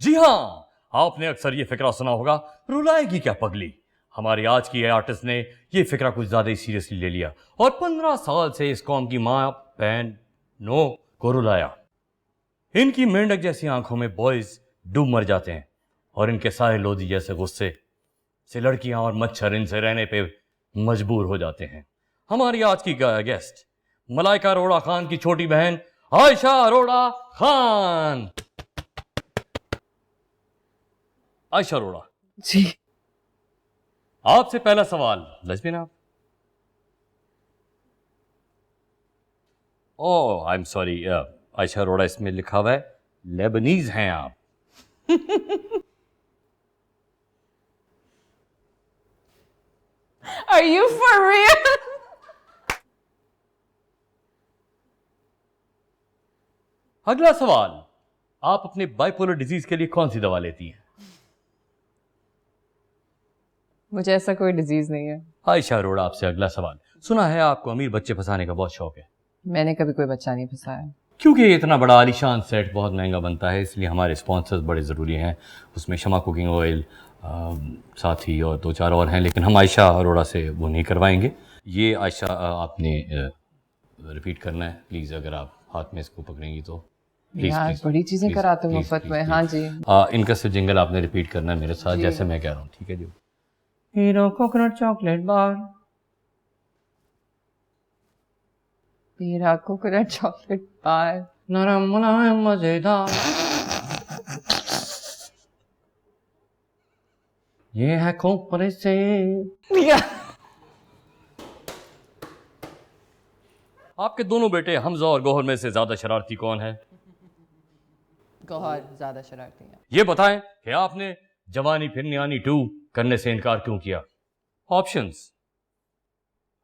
जी हाँ, आपने अक्सर ये फिक्रा सुना होगा, रुलाएगी क्या पगली। हमारी आज की आर्टिस्ट ने ये फिक्रा कुछ ज्यादा ही सीरियसली ले लिया और 15 साल से इस कौम की माँ बहन नो को रुलाया। इनकी मेंढक जैसी आंखों में बॉयज डूब मर जाते हैं और इनके सारे लोधी जैसे गुस्से से लड़कियां और मच्छर इनसे रहने पे मजबूर हो जाते हैं। हमारी आज की गेस्ट मलाइका अरोड़ा खान की छोटी बहन आयशा अरोड़ा खान। आयशा अरोड़ा जी। आपसे पहला सवाल, लेस्बियन आप? Oh I am sorry, Ayesha Arora इसमें लिखा हुआ है लेबनीज हैं आप। Are you for real? अगला सवाल, आप अपने बाइपोलर डिजीज के लिए कौन सी दवा लेती हैं? मुझे ऐसा कोई डिजीज नहीं है। आयशा अरोड़ा आपसे अगला सवाल, सुना है आपको अमीर बच्चे फंसाने का बहुत शौक है। मैंने कभी कोई बच्चा नहीं फंसाया। क्योंकि ये इतना बड़ा आलीशान सेट बहुत महंगा बनता है, इसलिए हमारे स्पॉन्सर्स बड़े ज़रूरी हैं। उसमें शमा कुकिंग ऑयल, साथ ही और 2-4 और हैं, लेकिन हम आयशा अरोड़ा से वो नहीं करवाएंगे। ये आयशा आपने रिपीट करना है प्लीज़, अगर आप हाथ में इसको पकड़ेंगी तो प्लीज़। यार बड़ी चीजें कराते हो मुफ्त में। हाँ जी। इनका सिर्फ जिंगल आपने रिपीट करना है मेरे साथ, जैसे मैं कह रहा हूँ, ठीक है जी? हीरो कोकोनट चॉकलेट बार, मेरा कोकोनट चॉकलेट बार, नरम मुलायम मजेदार, ये है खोपरे से। आपके दोनों बेटे हमजा और गौहर में से ज्यादा शरारती कौन है? गौहर ज्यादा शरारती है। ये बताएं कि आपने जवानी फिरनी आनी 2 करने से इनकार क्यों किया? ऑप्शंस,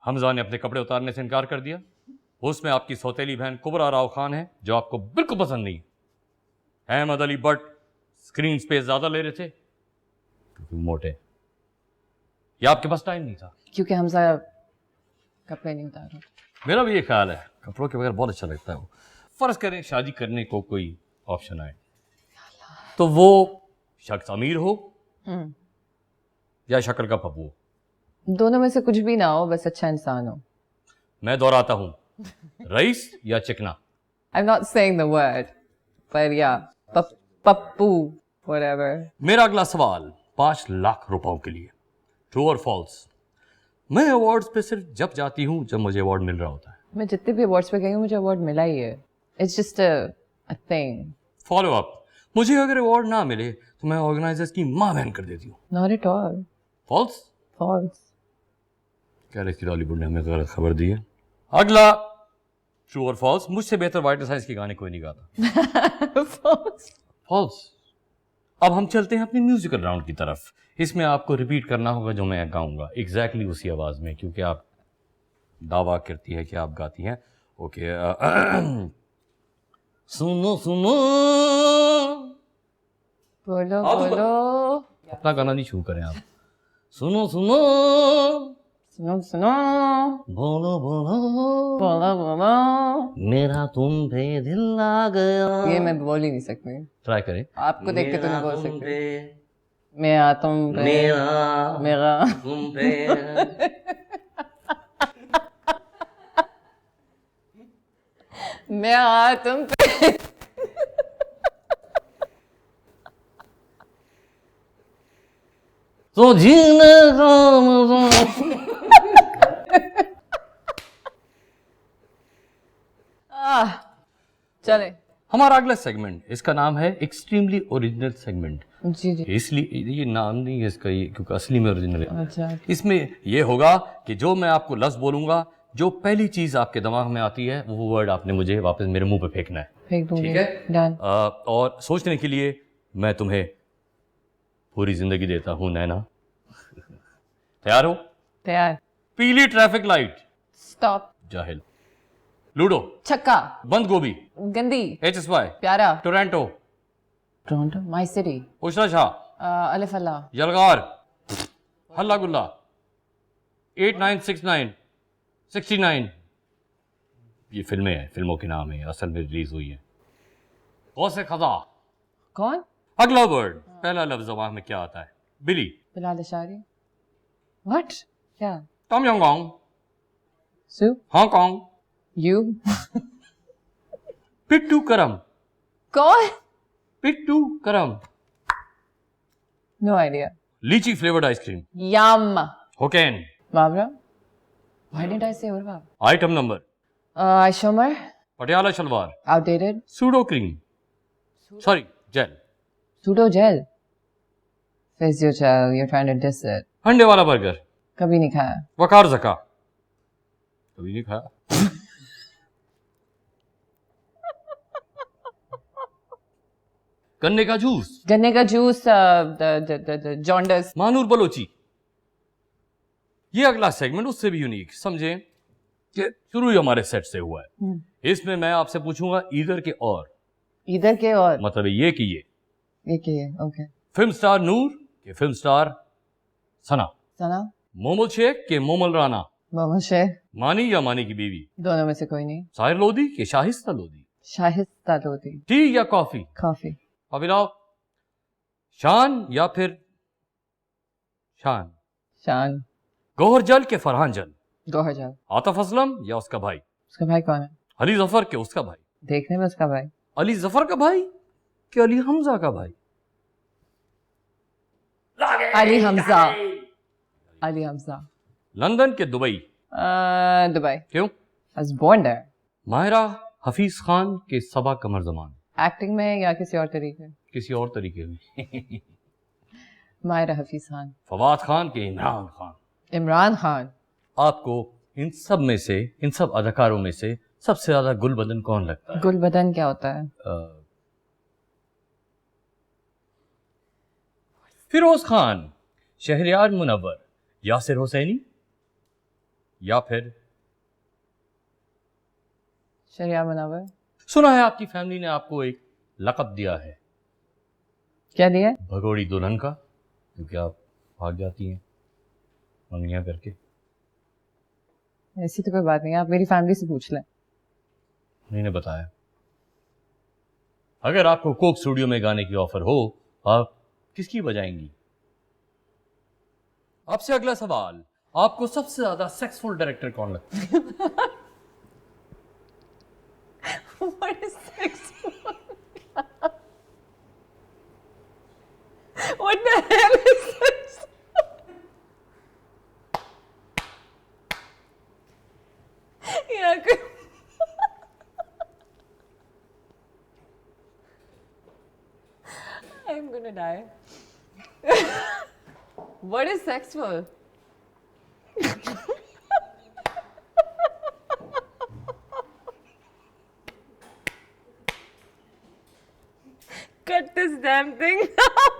हमजा ने अपने कपड़े उतारने से इनकार कर दिया, उसमें आपकी सौतेली बहन कुबरा राव खान है जो आपको बिल्कुल पसंद नहीं, Ahmed Ali but screen space ज्यादा ले रहे थे क्योंकि मोटे, या आपके पास टाइम नहीं था? क्योंकि हमजा कपड़े नहीं उतार रहे। मेरा भी ये ख्याल है, कपड़ों के बगैर बहुत अच्छा लगता है वो। फर्ज करें शादी करने को कोई ऑप्शन आए, तो वो शख्स अमीर हो या शक्ल का पप्पू हो? दोनों में से कुछ भी ना हो, बस अच्छा इंसान हो। मैं दोहराता हूं, रईस या चिकना? I'm not saying the word, but yeah, Pappu, whatever. मेरा अगला सवाल 5 लाख रुपयों के लिए, ट्रू और फॉल्स? मैं अवार्ड्स पे सिर्फ जब जाती हूँ जब मुझे अवार्ड मिल रहा होता है। मैं जितने भी अवार्ड्स पे गई हूँ मुझे अवार्ड मिला ही है। It's just a thing. Follow up, मुझे अगर अवार्ड ना मिले तो मैं ऑर्गेनाइजर्स की माँ बहन कर देती हूँ। Not at all. False? False. कह रहे बॉलीवुड ने हमें गलत खबर दी है। अगला ट्रू और फॉल्स, मुझसे बेहतर वाइट साइंस के गाने कोई नहीं गाता। False. फॉल्स। अब हम चलते हैं अपनी म्यूजिकल राउंड की तरफ। इसमें आपको रिपीट करना होगा जो मैं गाऊंगा, एग्जैक्टली उसी आवाज में, क्योंकि आप दावा करती है कि आप गाती हैं। ओके, सुनो सुनो, बोलो बोलो, अपना गाना नहीं शुरू करें आप। सुनो सुनो, सुनो सुनो, बोलो बोलो, बोलो बोलो, मेरा तुम पे दिल आ गया। ये मैं बोल ही नहीं सकती। ट्राई करें। आपको देख के तो नहीं बोल सकती। पे, मेरा तुम पे, मेरा तुम पे। मेरा तुम पे। तो जीने का मजा। चले, हमारा अगला सेगमेंट, इसका नाम है एक्सट्रीमली ओरिजिनल सेगमेंट। जी जी। इसलिए ये नाम नहीं है इसका, ये क्योंकि असली में ओरिजिनल है। अच्छा, इसमें ये होगा कि जो मैं आपको लफ्ज बोलूंगा, जो पहली चीज आपके दिमाग में आती है वो वर्ड आपने मुझे वापस मेरे मुंह पे फेंकना है। फेंक दूंगी। ठीक है? डन। और सोचने के लिए मैं तुम्हें पूरी जिंदगी देता हूं नैना। तैयार हो? तैयार। पीली ट्रैफिक लाइट, स्टॉप। जाहिल। लूडो, छक्का। बंद गोभी, गंदी। HSY, प्यारा। Toronto, Toronto, my city. Ushra Shah, अलिफ अल्लाह। यलगार, हल्ला गुल्ला, 8969, 69। ये फिल्में हैं, फिल्मों के नाम है, असल में रिलीज हुई है। गौसे खजा। कौन? अगला वर्ड, पहला लफ्ज जबान में क्या आता है? बिली, बिलाल अशारी. What? क्या? टॉम योंगोंग, Sue? Hong Kong, You? Pittu Karam, कौन? Pittu Karam, No idea. Lychee flavoured ice cream, Yum. होकेन. Barbara? Why didn't I say Urva? Item number, Aishomer? Patiala salwar, Outdated? Pseudo cream, sorry gel, Pseudo gel? Physiogel, you're trying to diss it. अंडे वाला burger, कभी नहीं खाया. वकार जका, कभी नहीं खाया. गन्ने का जूस, गन्ने का juice, the jaundice. Manur Balochi. ये अगला सेगमेंट उससे भी यूनिक समझें कि शुरू ही हमारे सेट से हुआ है. इसमें मैं आपसे पूछूंगा इधर के और, इधर के और मतलब ये कि ये एक ही है. Okay. फिल्म स्टार नूर के फिल्म स्टार सना, सना? मोमल शेख के मोमल राना, मोहम्मद शेख? मानी या मानी की बीवी, दोनों में से कोई नहीं. साहिर लोधी के शाहिस्ता लोधी, शाहिस्ता लोधी. टी या कॉफी, कॉफी. अभिनव, शान या फिर शान, शान. गौहर जल के फरहान जल, गौहर जल. आतिफ असलम या उसका भाई, उसका भाई कौन है? अली जफर के उसका भाई, देखने में उसका भाई. अली जफर का भाई कि अली हमजा का भाई? अली हमजा. अली हमजा. लंदन के दुबई, दुबई. क्यों? I was born there. Mahira Hafeez Khan के सबा कमर जमान, एक्टिंग में या किसी और तरीके? किसी और तरीके में. मायरा हफीज खान. फवाद खान के इमरान खान. इमरान खान. आपको इन सब में से, इन सब अदाकारों में से सबसे ज्यादा गुलबदन कौन लगता है? गुलबदन क्या होता है? फिरोज खान, शहरयार मुनव्वर, यासिर हुसैनी या फिर शरिया मुनव्वर. सुना है आपकी फैमिली ने आपको एक लक़ब दिया है, क्या दिया? भगोड़ी दुल्हन का, क्योंकि आप भाग जाती हैं मंगनियां करके. ऐसी तो कोई बात नहीं, आप मेरी फैमिली से पूछ लें. उन्हीं ने बताया. अगर आपको कोक स्टूडियो में गाने की ऑफर हो, आप किसकी बजाएंगी? आपसे अगला सवाल, आपको सबसे ज्यादा सेक्सफुल डायरेक्टर कौन लगता है? What is sexual? What the hell is this? Yeah. I'm gonna die. What is sexual? Cut this damn thing now.